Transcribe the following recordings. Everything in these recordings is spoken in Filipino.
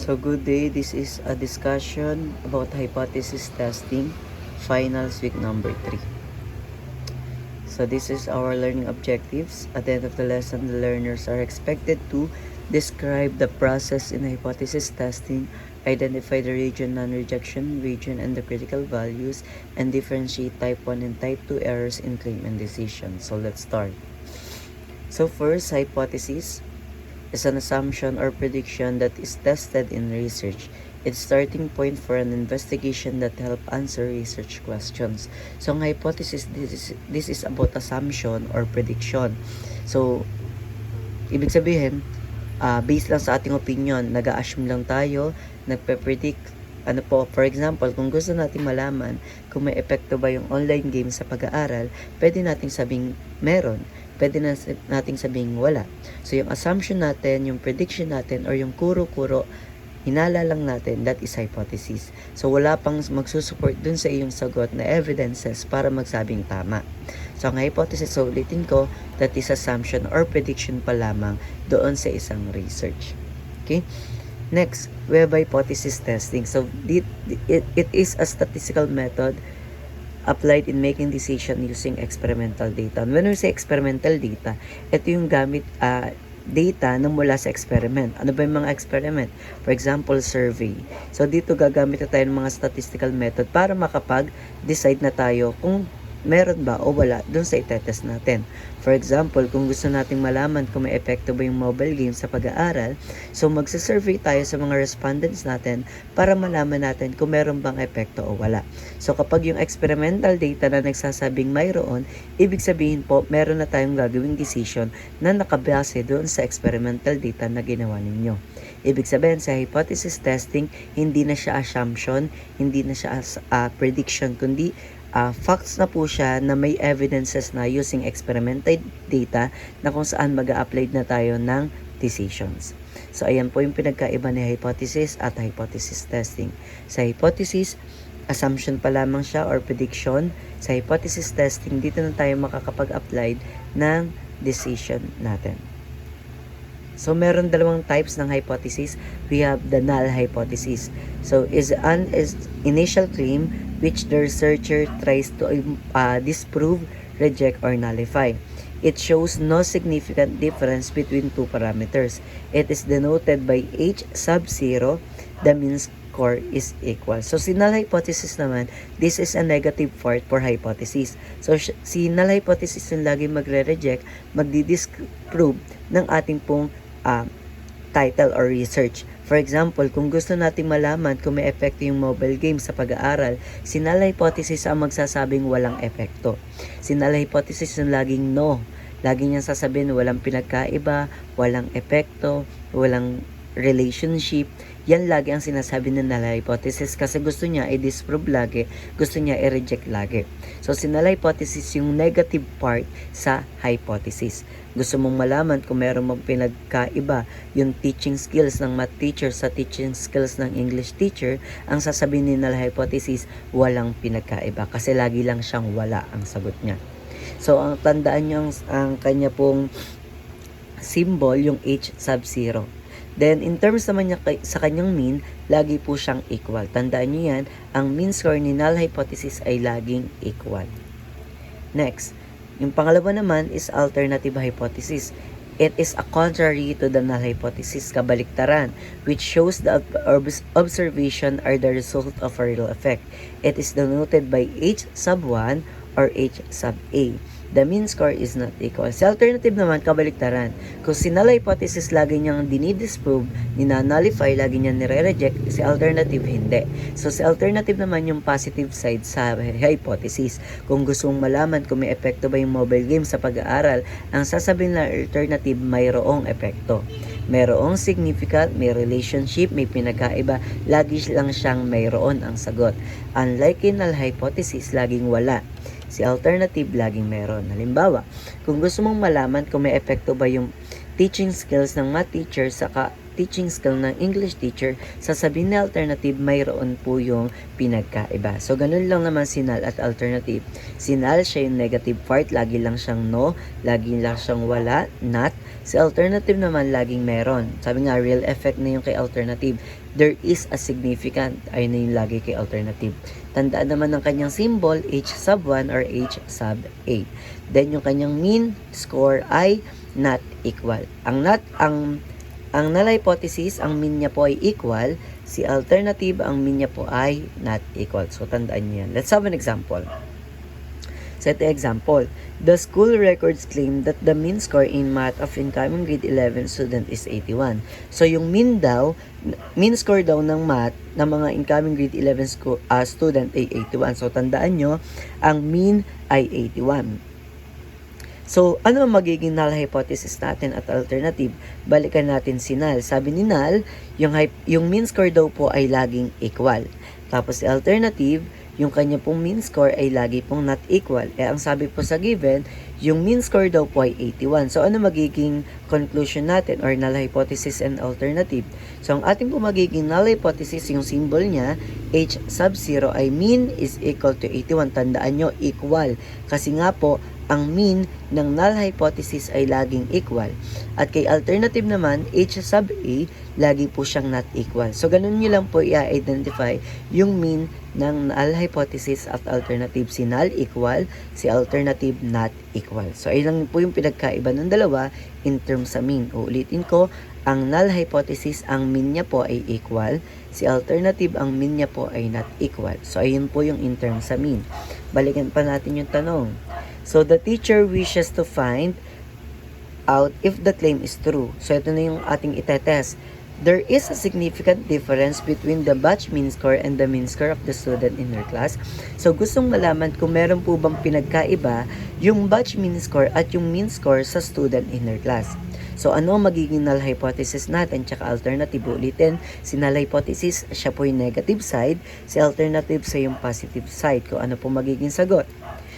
So good day, this is a discussion about hypothesis testing, finals week number 3. So this is our learning objectives. At the end of the lesson, the learners are expected to describe the process in hypothesis testing, identify the region, non-rejection region, and the critical values, and differentiate type 1 and type 2 errors in claim and decision. So let's start. So first, hypothesis is an assumption or prediction that is tested in research. It's starting point for an investigation that help answer research questions. So ang hypothesis, this is about assumption or prediction. So, ibig sabihin, based lang sa ating opinion, nag-a-assume lang tayo, nagpe-predict, for example, kung gusto natin malaman kung may epekto ba yung online game sa pag-aaral, pwede nating sabing meron, pwede nating sabing wala. So, yung assumption natin, yung prediction natin, or yung kuro-kuro, hinala lang natin, that is hypothesis. So, wala pang magsusupport dun sa iyong sagot na evidences para magsabing tama. So, ang hypothesis, so ulitin ko, that is assumption or prediction pa lamang doon sa isang research. Okay? Next, we have hypothesis testing. So, it is a statistical method applied in making decision using experimental data. And when we say experimental data, ito yung gamit data na mula sa experiment. Ano ba yung mga experiment? For example, survey. So, dito gagamit na tayo ng mga statistical method para makapag-decide na tayo kung meron ba o wala dun sa itetest natin. For example, kung gusto nating malaman kung may epekto ba yung mobile game sa pag-aaral, so magsa-survey tayo sa mga respondents natin para malaman natin kung meron bang epekto o wala. So kapag yung experimental data na nagsasabing mayroon, ibig sabihin po meron na tayong gagawing decision na nakabase doon sa experimental data na ginawa ninyo. Ibig sabihin sa hypothesis testing, hindi na siya assumption, hindi na siya prediction, kundi facts na po siya na may evidences na using experimental data na kung saan mag-a-apply na tayo ng decisions. So, ayan po yung pinagkaiba ni hypothesis at hypothesis testing. Sa hypothesis, assumption pa lamang siya or prediction. Sa hypothesis testing, dito na tayo makakapag-apply ng decision natin. So, meron dalawang types ng hypothesis. We have the null hypothesis. So, is an initial claim which the researcher tries to disprove, reject, or nullify. It shows no significant difference between two parameters. It is denoted by H sub 0. The mean score is equal. So, si null hypothesis naman, this is a negative part for hypothesis. So, si null hypothesis yung lagi magre-reject, magdi-disprove ng ating pong title or research. For example, kung gusto nating malaman kung may epekto yung mobile game sa pag-aaral, si null hypothesis ang magsasabing walang epekto. Si null hypothesis yung laging no. Lagi niyang sasabihin walang pinagkaiba, walang epekto, walang relationship. Yan lagi ang sinasabi ng null hypothesis kasi gusto niya i-disprove lagi, gusto niya i-reject lagi. So, si null hypothesis yung negative part sa hypothesis. Gusto mong malaman kung meron mong pinagkaiba yung teaching skills ng math teacher sa teaching skills ng English teacher, ang sasabihin ni null hypothesis, walang pinagkaiba kasi lagi lang siyang wala ang sagot niya. So, ang tandaan niyo ang kanya pong symbol, yung H sub 0. Then, in terms naman niya sa kanyang mean, lagi po siyang equal. Tandaan niyo yan, ang mean score ni null hypothesis ay laging equal. Next, yung pangalawa naman is alternative hypothesis. It is a contrary to the null hypothesis, kabaliktaran, which shows the observation are the result of a real effect. It is denoted by H sub 1 or H sub A. The mean score is not equal. Sa alternative naman, kabaliktaran. Kung si null hypothesis lagi niyang dinidisprove, nina-nullify, lagi niyang nire-reject, si alternative hindi. So, si alternative naman yung positive side sa hypothesis. Kung gusto mong malaman kung may epekto ba yung mobile game sa pag-aaral, ang sasabihin na alternative, mayroong epekto. Mayroong significant, may relationship, may pinagkaiba, lagi lang siyang mayroon ang sagot. Unlike in null hypothesis, laging wala. Si alternative, laging meron. Halimbawa, kung gusto mong malaman kung may epekto ba yung teaching skills ng math teacher sa teaching skill ng English teacher, sasabihin na alternative, mayroon po yung pinagkaiba. So, ganun lang naman si null at alternative. Si null, siya yung negative part, lagi lang siyang no, lagi lang siyang wala, not. Si alternative naman, laging meron. Sabi nga, real effect na yung kay alternative. There is a significant, ayun na yung lagi kay alternative. Tandaan naman ng kanyang symbol, H sub 1 or H sub A. Then, yung kanyang mean score ay not equal. Ang null hypothesis, ang mean niya po ay equal. Si alternative, ang mean niya po ay not equal. So, tandaan niyo yan. Let's have an example. Set the example. The school records claim that the mean score in math of incoming grade 11 student is 81. So, yung mean score daw ng math ng mga incoming grade 11 student ay 81. So, tandaan nyo, ang mean ay 81. So, ano ang magiging null hypothesis natin at alternative? Balikan natin si null. Sabi ni null, yung mean score daw po ay laging equal. Tapos si alternative, yung kanya pong mean score ay lagi pong not equal. Ang sabi po sa given, yung mean score daw po ay 81. So, ano magiging conclusion natin or null hypothesis and alternative? So, ang ating po magiging null hypothesis, yung symbol niya, H sub 0 ay mean is equal to 81. Tandaan nyo, equal. Kasi nga po, ang mean ng null hypothesis ay laging equal. At kay alternative naman, H sub A, lagi po siyang not equal. So, ganun nyo lang po i-identify yung mean ng null hypothesis at alternative. Si null equal, si alternative not equal. So, ayun lang po yung pinagkaiba ng dalawa in terms sa mean. Uulitin ko, ang null hypothesis, ang mean niya po ay equal. Si alternative, ang mean niya po ay not equal. So, ayun po yung in terms sa mean. Balikan pa natin yung tanong. So, the teacher wishes to find out if the claim is true. So, ito na yung ating itetest. There is a significant difference between the batch mean score and the mean score of the student in their class. So, gustong malaman kung meron po bang pinagkaiba yung batch mean score at yung mean score sa student in their class. So, ano ang magiging null hypothesis natin? Tsaka alternative, ulitin. Si null hypothesis, siya po yung negative side. Si alternative sa yung positive side. Kung ano po magiging sagot.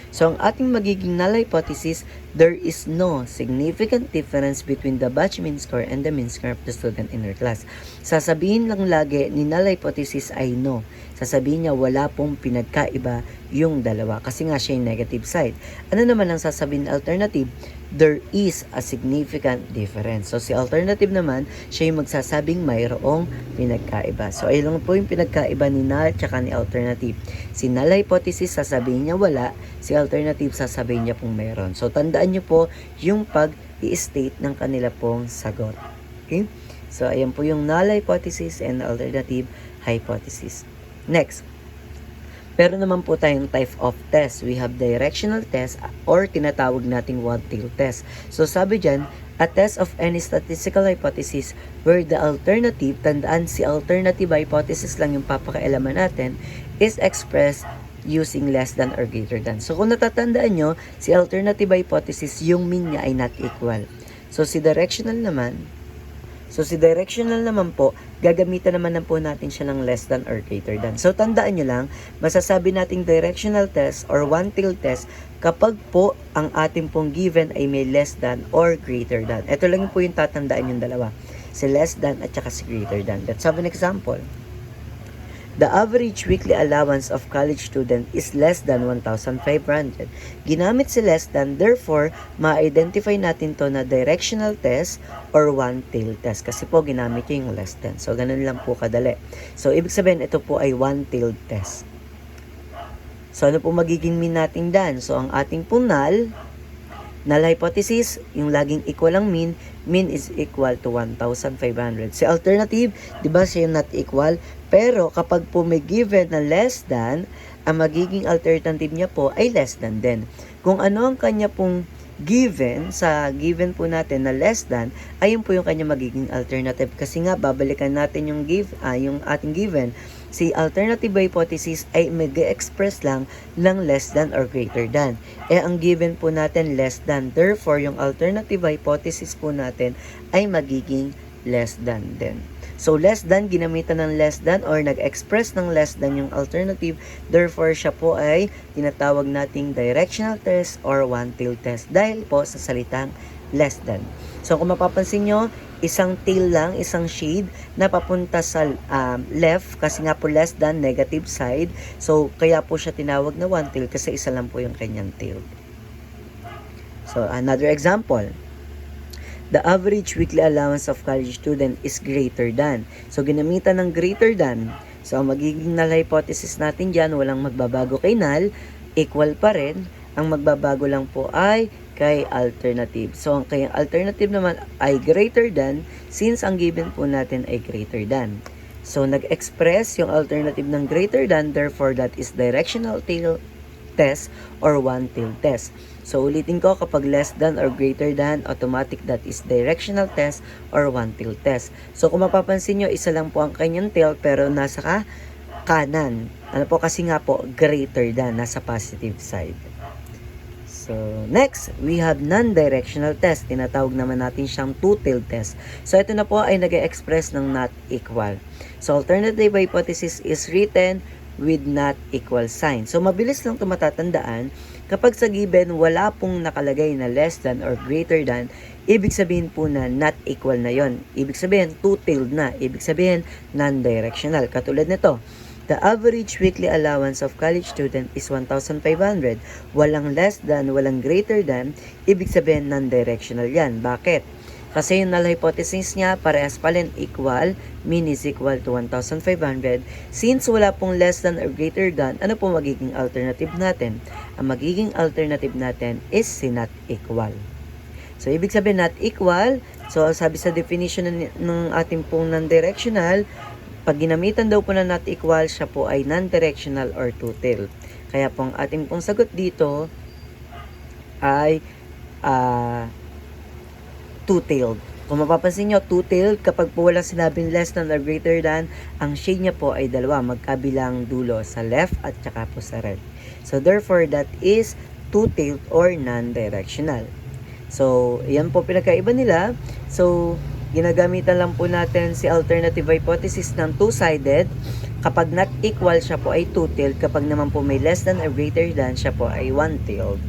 So, ang ating magiging null hypothesis, there is no significant difference between the batch mean score and the mean score of the student in their class. Sasabihin lang lagi ni null hypothesis ay no. Sasabihin niya wala pong pinagkaiba yung dalawa kasi nga siya yung negative side. Ano naman ang sasabihin alternative? There is a significant difference. So, si alternative naman, siya yung magsasabing mayroong pinagkaiba. So, ayun lang po yung pinagkaiba ni null at ni alternative. Si null hypothesis, sasabihin niya wala. Si alternative, sasabihin niya pong mayroon. So, tandaan niyo po yung pag-i-state ng kanila pong sagot. Okay? So, ayan po yung null hypothesis and alternative hypothesis. Next. Pero naman po tayong type of test. We have directional test or tinatawag nating one-tail test. So sabi dyan, a test of any statistical hypothesis where the alternative, tandaan si alternative hypothesis lang yung papakailaman natin, is expressed using less than or greater than. So kung natatandaan nyo, si alternative hypothesis, yung mean niya ay not equal. So si directional naman po, gagamitan naman po natin siya ng less than or greater than. So, tandaan nyo lang, masasabi nating directional test or one-tail test kapag po ang ating pong given ay may less than or greater than. Ito lang po yung tatandaan yung dalawa. Si less than at saka si greater than. Let's have an example. The average weekly allowance of college student is less than 1,500. Ginamit si less than, therefore, ma-identify natin to na directional test or one-tail test. Kasi po, ginamit yung less than. So, ganun lang po kadali. So, ibig sabihin, ito po ay one-tail test. So, ano po magiging mean natin dan? So, ang ating po null hypothesis, yung laging equal ang mean is equal to 1,500. Si alternative, di ba siya yung not equal? Pero kapag po may given na less than, ang magiging alternative niya po ay less than din. Kung ano ang kanya pong given, sa given po natin na less than, ayun po yung kanya magiging alternative. Kasi nga, babalikan natin yung yung ating given. Si alternative hypothesis ay mag-express lang ng less than or greater than. Ang given po natin less than. Therefore, yung alternative hypothesis po natin ay magiging less than din. So, less than, ginamitan ng less than or nag-express ng less than yung alternative. Therefore, siya po ay tinatawag nating directional test or one-tail test dahil po sa salitang less than. So, kung mapapansin nyo, isang tail lang, isang shade na papunta sa left kasi nga po less than negative side. So, kaya po siya tinawag na one tail kasi isa lang po yung kanyang tail. So, another example. The average weekly allowance of college student is greater than. So, ginamitan ng greater than. So, ang magiging null hypothesis natin dyan, walang magbabago kay null, equal pa rin. Ang magbabago lang po ay kay alternative. So, ang kayang alternative naman ay greater than since ang given po natin ay greater than. So, nag-express yung alternative ng greater than, therefore, that is directional tail test or one-tail test. So, ulitin ko, kapag less than or greater than, automatic that is directional test or one-tail test. So, kung mapapansin nyo, isa lang po ang kanyang tail pero nasa kanan. Ano po kasi nga po, greater than, nasa positive side. So, next, we have non-directional test. Tinatawag naman natin siyang two-tail test. So, ito na po ay nag-express ng not equal. So, alternative hypothesis is written with not equal sign. So, mabilis lang ito matatandaan. Kapag sa given, wala pong nakalagay na less than or greater than, ibig sabihin po na not equal na yon. Ibig sabihin, two-tailed na. Ibig sabihin, non-directional. Katulad nito, the average weekly allowance of college student is 1,500. Walang less than, walang greater than, ibig sabihin non-directional yan. Bakit? Kasi yung null hypothesis niya, parehas pala equal, mean is equal to 1,500. Since wala pong less than or greater than, ano po magiging alternative natin? Ang magiging alternative natin is si not equal. So, ibig sabihin not equal, so sabi sa definition ng ating pong non-directional, pag ginamitan daw po na not equal, siya po ay non-directional or two-tailed. Kaya po ang ating pong sagot dito ay two-tailed. Kung mapapansin nyo, two-tailed, kapag po walang sinabing less than or greater than, ang shade niya po ay dalawa, magkabilang dulo, sa left at saka po sa right. So, therefore, that is two-tailed or non-directional. So, yan po pinagkaiba nila. So, ginagamitan lang po natin si alternative hypothesis ng two-sided. Kapag not equal, siya po ay two-tailed. Kapag naman po may less than or greater than, siya po ay one-tailed.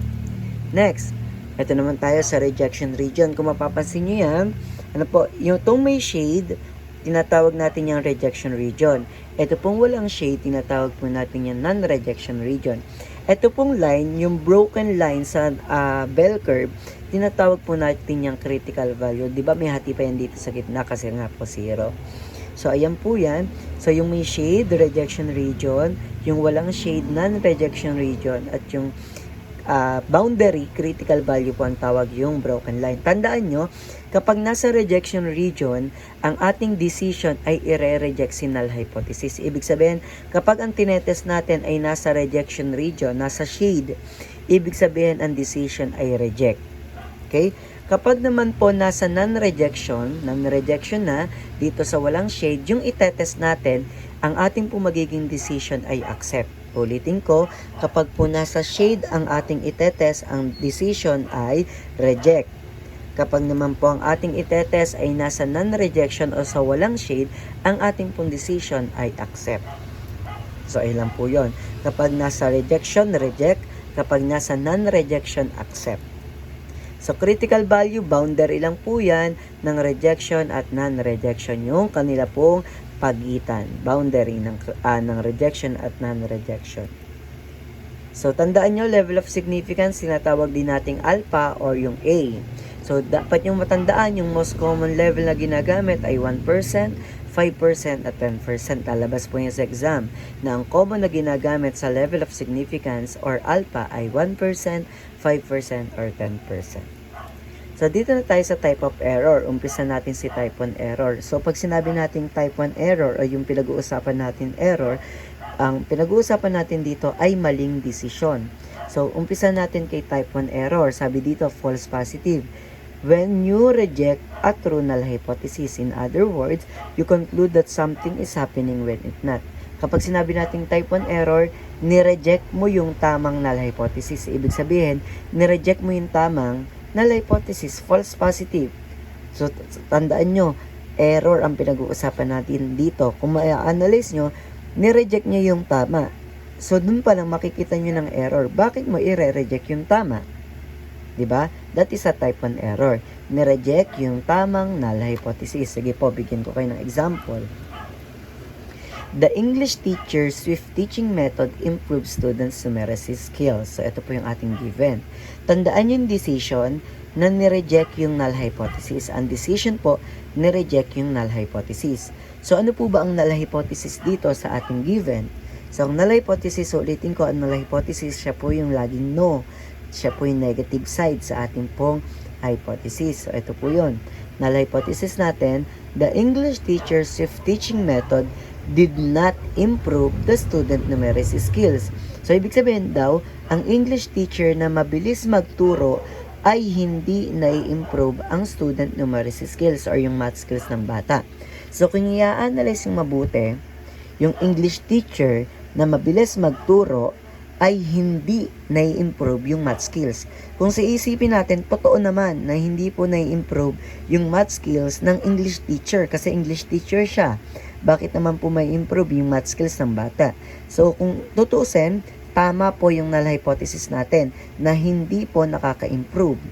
Next, ito naman tayo sa rejection region. Kung mapapansin nyo yan, ano po, yung itong may shade, tinatawag natin yung rejection region. Ito pong walang shade, tinatawag po natin yung non-rejection region. Ito pong line, yung broken line sa bell curve, tinatawag po natin yung critical value. Di ba may hati pa yan dito sa gitna kasi nga po 0. So, ayan po yan. So, yung may shade, rejection region, yung walang shade, non-rejection region, at yung boundary, critical value po ang tawag yung broken line. Tandaan nyo, kapag nasa rejection region, ang ating decision ay i-reject si null hypothesis. Ibig sabihin, kapag ang tinetest natin ay nasa rejection region, nasa shade, ibig sabihin ang decision ay reject. Okay? Kapag naman po nasa non-rejection na, dito sa walang shade, yung itetest natin, ang ating po magiging decision ay accept. Ulitin ko, kapag po nasa shade ang ating itetest, ang decision ay reject. Kapag naman po ang ating itetest ay nasa non-rejection o sa walang shade, ang ating pong decision ay accept. So, ilan po yon. Kapag nasa rejection, reject. Kapag nasa non-rejection, accept. So, critical value, boundary lang po yan ng rejection at non-rejection. Yung kanila pong pagitan, boundary ng rejection at non-rejection. So, tandaan nyo, level of significance, tinatawag din nating alpha or yung A. So, dapat yung matandaan, yung most common level na ginagamit ay 1%, 5% at 10%. Lalabas po yan sa exam na ang common na ginagamit sa level of significance or alpha ay 1%, 5% or 10%. So, dito na tayo sa type of error. Umpisa natin si type 1 error. So, pag sinabi natin type 1 error o yung pinag-uusapan natin error, ang pinag-uusapan natin dito ay maling desisyon. So, umpisa natin kay type 1 error. Sabi dito, false positive. When you reject a true null hypothesis, in other words, you conclude that something is happening when it's not. Kapag sinabi natin type 1 error, nireject mo yung tamang null hypothesis. Ibig sabihin, nireject mo yung tamang null hypothesis, false positive. So, tandaan nyo, error ang pinag-uusapan natin dito. Kung ma-analyze nyo, nireject nyo yung tama. So, dun pa lang makikita nyo ng error. Bakit mo i-reject yung tama? Diba? That is a type 1 error. Nireject yung tamang null hypothesis. Sige po, bigyan ko kayo ng example. The English teacher's swift teaching method improves students' numeracy skills. So, ito po yung ating given. Tandaan yung decision na nireject yung null hypothesis. Ang decision po, nireject yung null hypothesis. So, ano po ba ang null hypothesis dito sa ating given? So, ang null hypothesis, ulitin ko, ang null hypothesis, siya po yung laging no. Siya po yung negative side sa ating pong hypothesis. So, ito po yun. Null hypothesis natin, the English teacher's swift teaching method did not improve the student numeracy skills. So, ibig sabihin daw, ang English teacher na mabilis magturo ay hindi na-improve ang student numeracy skills or yung math skills ng bata. So, kung i-analyze yung mabuti, yung English teacher na mabilis magturo ay hindi na-improve yung math skills. Kung sa isipin natin, totoo naman na hindi po na-improve yung math skills ng English teacher kasi English teacher siya. Bakit naman po may improve yung math skills ng bata? So, kung tutuusin, tama po yung null hypothesis natin na hindi po nakaka-improve.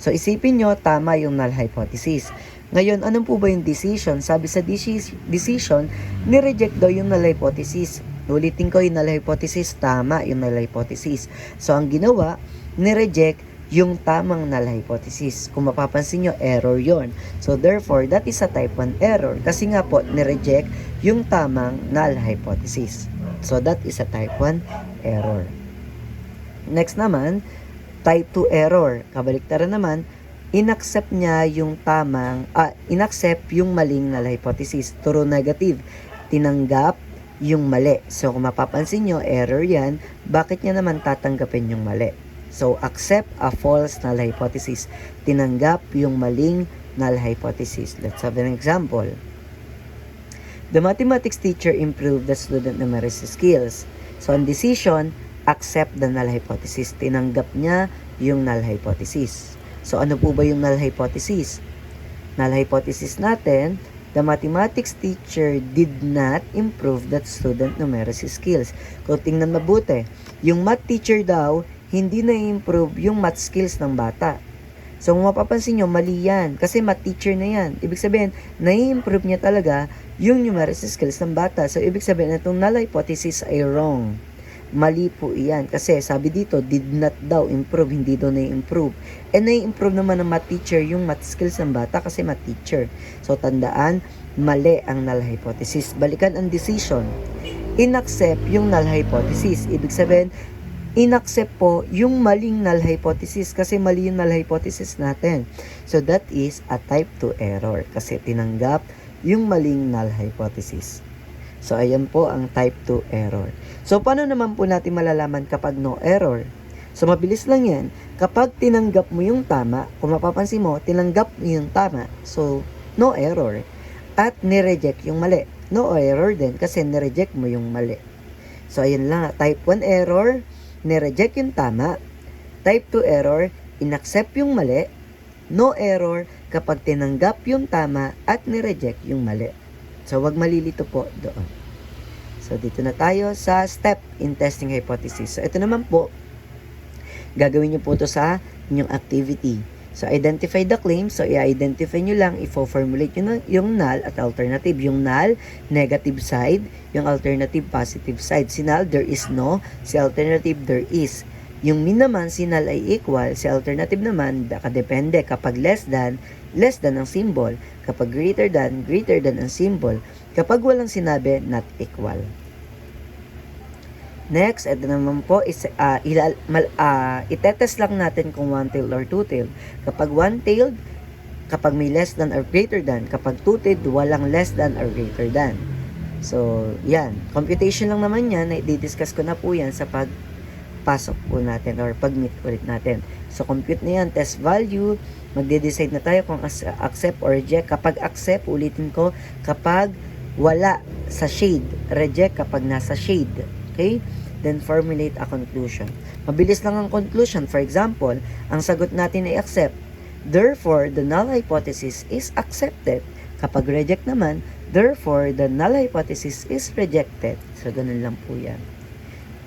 So, isipin nyo, tama yung null hypothesis. Ngayon, anong po ba yung decision? Sabi sa decision, nireject daw yung null hypothesis. Ulitin ko yung null hypothesis, tama yung null hypothesis. So, ang ginawa, nireject yung tamang null hypothesis. Kung mapapansin nyo, error yon. So, therefore, that is a type 1 error. Kasi nga po, nireject yung tamang null hypothesis. So, that is a type 1 error. Next naman, type 2 error. Kabaliktaran naman, inaccept niya yung inaccept yung maling null hypothesis. True negative. Tinanggap yung mali. So, kung mapapansin nyo, error yan. Bakit niya naman tatanggapin yung mali? So, accept a false null hypothesis. Tinanggap yung maling null hypothesis. Let's have an example. The mathematics teacher improved the student numeracy skills. So, on decision, accept the null hypothesis. Tinanggap niya yung null hypothesis. So, ano po ba yung null hypothesis? Null hypothesis natin, the mathematics teacher did not improve that student numeracy skills. Kung tingnan mabuti, yung math teacher daw, hindi na-improve yung math skills ng bata. So, kung mapapansin nyo, mali yan. Kasi math teacher na yan. Ibig sabihin, na-improve niya talaga yung numeracy skills ng bata. So, ibig sabihin, itong null hypothesis ay wrong. Mali po iyan. Kasi, sabi dito, did not daw improve, hindi daw na-improve. And na-improve naman ng math teacher yung math skills ng bata kasi math teacher. So, tandaan, mali ang null hypothesis. Balikan ang decision. Inaccept yung null hypothesis. Ibig sabihin, inaccept po yung maling null hypothesis kasi mali yung null hypothesis natin. So, that is a type 2 error kasi tinanggap yung maling null hypothesis. So, ayan po ang type 2 error. So, paano naman po natin malalaman kapag no error? So, mabilis lang yan. Kapag tinanggap mo yung tama, kung mapapansin mo, tinanggap mo yung tama. So, no error. At nireject yung mali. No error din kasi nireject mo yung mali. So, ayan lang. Type 1 error, nireject yung tama. Type 2 error, inaccept yung mali. No error kapag tinanggap yung tama at nireject yung mali. So, wag malilito po doon. So, dito na tayo sa step in testing hypothesis. So, ito naman po, gagawin nyo po ito sa inyong activity. So, identify the claim. So, i-identify nyo lang, i-formulate nyo yung null at alternative. Yung null, negative side. Yung alternative, positive side. Si null, there is no. Si alternative, there is. Yung mean naman, si null ay equal. Si alternative naman, nakadepende. Kapag less than ang symbol. Kapag greater than ang symbol. Kapag walang sinabi, not equal. Next, ito naman po is itetest lang natin kung one-tailed or two-tailed. Kapag one-tailed, kapag may less than or greater than. Kapag two-tailed, walang less than or greater than. So, yan. Computation lang naman yan. I-discuss ko na po yan sa pagpasok po natin or pag-meet ulit natin. So, compute na yan. Test value. Magde-decide na tayo kung accept or reject. Kapag accept, ulitin ko, kapag wala sa shade. Reject kapag nasa shade. Okay? Then formulate a conclusion. Mabilis lang ang conclusion. For example, ang sagot natin ay accept. Therefore, the null hypothesis is accepted. Kapag reject naman, therefore, the null hypothesis is rejected. So, ganun lang po yan.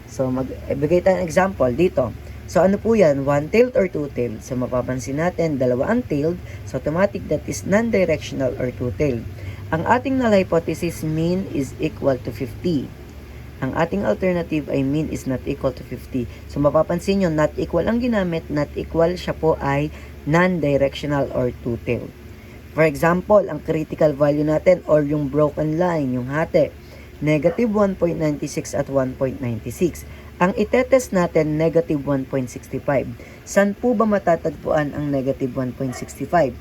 So, magbigay tayo ng example dito. So ano po yan? One-tailed or two-tailed? So mapapansin natin, dalawa ang tailed. So automatic that is non-directional or two-tailed. Ang ating null hypothesis mean is equal to 50. Ang ating alternative ay mean is not equal to 50. So mapapansin nyo, not equal ang ginamit, not equal siya po ay non-directional or two-tailed. For example, ang critical value natin or yung broken line, yung hati, negative 1.96 at 1.96. Ang itetest natin, negative 1.65. Saan po ba matatagpuan ang negative 1.65?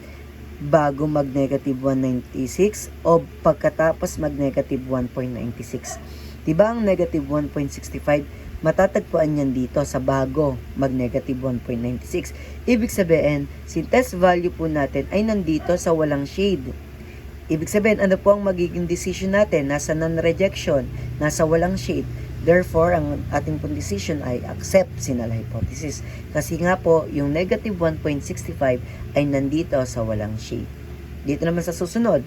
Bago mag-negative 196 o pagkatapos mag-negative 1.96? Diba ang negative 1.65, matatagpuan yan dito sa bago mag-negative 1.96. Ibig sabihin, si test value po natin ay nandito sa walang shade. Ibig sabihin, ano po ang magiging decision natin? Nasa non-rejection, nasa walang shade. Therefore, ang ating pong decision ay accept si null hypothesis. Kasi nga po, yung negative 1.65 ay nandito sa walang shade. Dito naman sa susunod,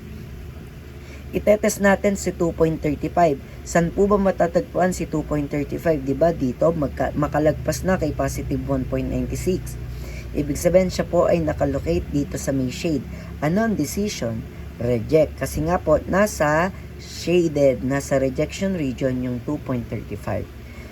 itetest natin si 2.35. Saan po ba matatagpuan si 2.35? Diba dito, makalagpas na kay positive 1.96. Ibig sabihin, siya po ay nakalocate dito sa may shade. Ano ang decision? Reject. Kasi nga po, nasa shaded, nasa rejection region yung 2.35.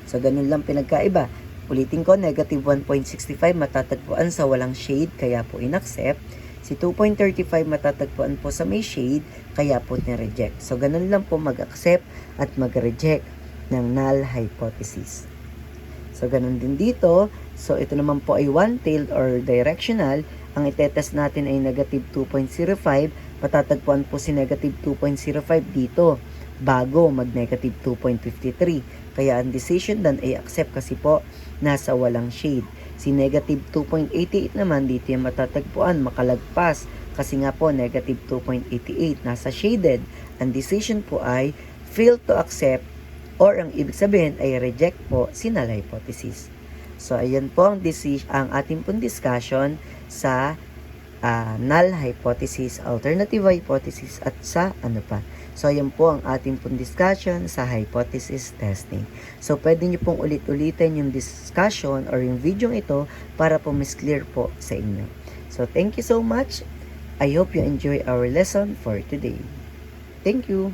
So, ganun lang pinagkaiba. Ulitin ko, negative 1.65 matatagpuan sa walang shade, kaya po inaccept. Si 2.35 matatagpuan po sa may shade, kaya po ni-reject. So, ganun lang po mag-accept at mag-reject ng null hypothesis. So, ganun din dito. So, ito naman po ay one-tailed or directional. Ang itetest natin ay negative 2.05. Matatagpuan po si negative 2.05 dito bago mag-negative 2.53. Kaya ang decision dan ay accept kasi po nasa walang shade. Si negative 2.88 naman dito yung matatagpuan, makalagpas. Kasi nga po negative 2.88 nasa shaded. Ang decision po ay fail to accept or ang ibig sabihin ay reject po si null hypothesis. So ayan po ang ating pong discussion sa null hypothesis, alternative hypothesis, at sa ano pa. So, ayan po ang ating pong discussion sa hypothesis testing. So, pwede nyo pong ulit-ulitin yung discussion or yung video ito para po mas clear po sa inyo. So, thank you so much. I hope you enjoy our lesson for today. Thank you.